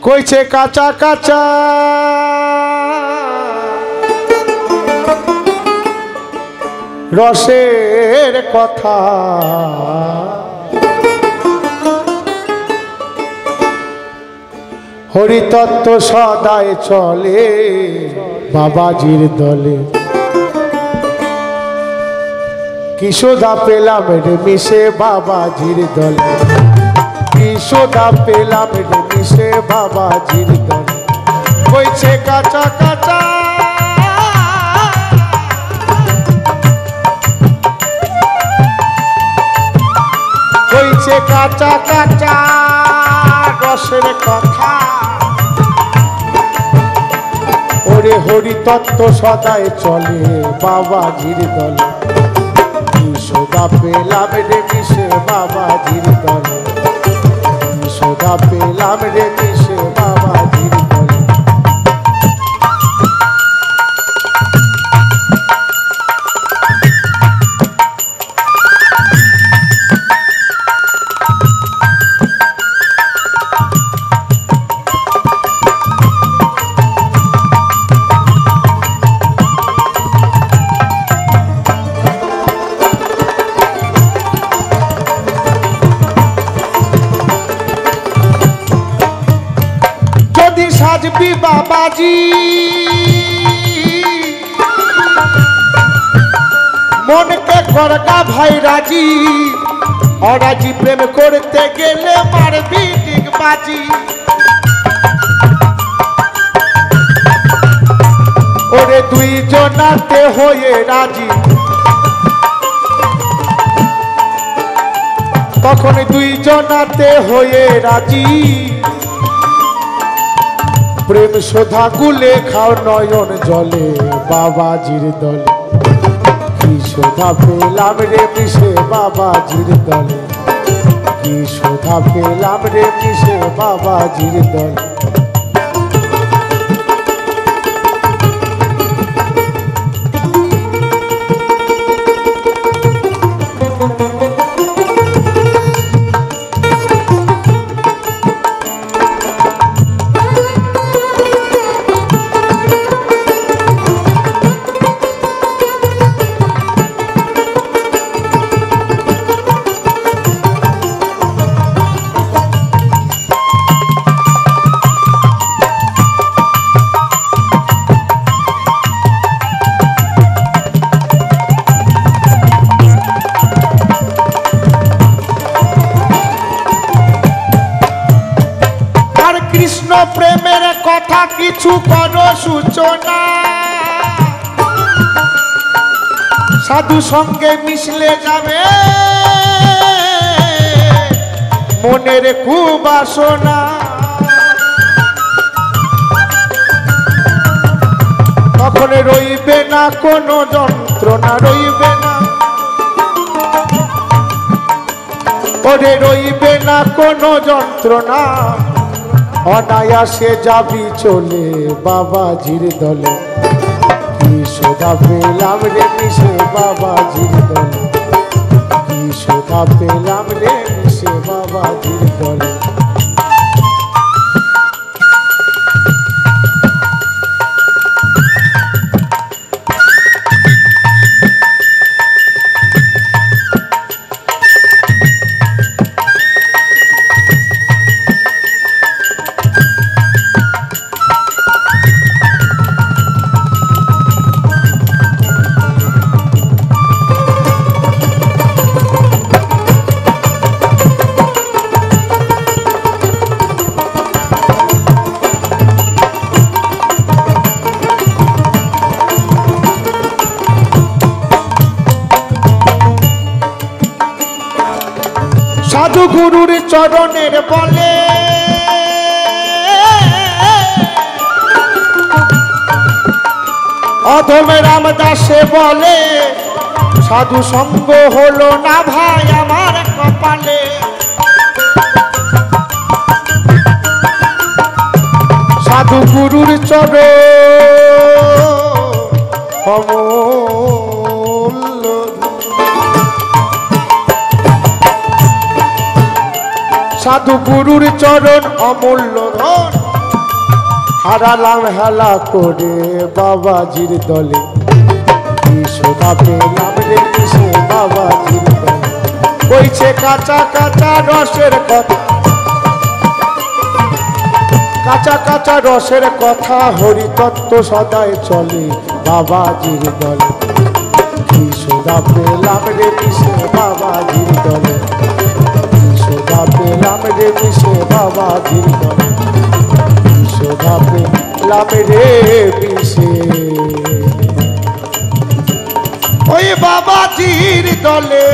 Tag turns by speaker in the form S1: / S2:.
S1: কইছে কাঁচা কাঁচা রসের কথা, হরিতত্ত্ব সদায় চলে বাবাজির দলে। কিশোদা পেলাম রে মিশে বাবাজির দলে, কিশোদা পেলাম রে মিশে বাবাজির দলে। কইছে কাঁচা কাঁচা কইছে কাঁচা কাঁচা রসের কথা, ওরে হরিতত্ত্ব সদায় চলে বাবাজির দলে। কিশোদা পেলাম রে মিশে বাবাজির দলে, কিশোদা পেলাম রে মিশে বাবাজির দলে। সাজবি বাবাজি মনকে করগা ভাই রাজি, অরাজি প্রেম করতে গেলে মারবি ডিগবাজি। ওরে দুই জনাতে হয়ে রাজি, তখন দুই জনাতে হয়ে রাজি। প্রেম শোধা গুলে খাও নয়ন জলে বাবাজির দলে। কি শোধা পেলাম রে মিশে বাবাজির দলে, কি শোধা পেলাম রে মিশে বাবাজির দলে। কৃষ্ণ প্রেমের কথা কিছু করো সূচনা, সাধু সঙ্গে মিশলে যাবে মনের কুবাসনা। তখন রইবে না কোনো যন্ত্রণা, রইবে না ওরে রইবে না কোনো যন্ত্রণা। অনায়াসে যাবি চলে বাবাজির দলে। কি শোধা পেলাম রে মিশে বাবাজির দলে, কি শোধা পেলাম রে মিশে বাবাজির দলে। সাধু গুরুর চরণের বলে অধমে রামদাসে বলে, সাধু সঙ্গ হলো না ভাই আমার কপালে। সাধু গুরুর চরণ সাধু গুরুর চরণ অমূল্য ধন। হারালাম হেলা করে বাবাজির দলে, কি শোভা পেলাম রে মিশে বাবাজির দলে। বইছে কাঁচা কাঁচা রসের কথা, কাঁচা কাঁচা রসের কথা, হরিতত্ত্ব সদাই চলে বাবাজির দলে। কি শোভা পেলাম রে মিশে বাবাজির দলে, কি শোভা পেলাম রে মিশে বাবাজির দলে, কি শোভা পেলাম রে মিশে ওই বাবাজির দলে।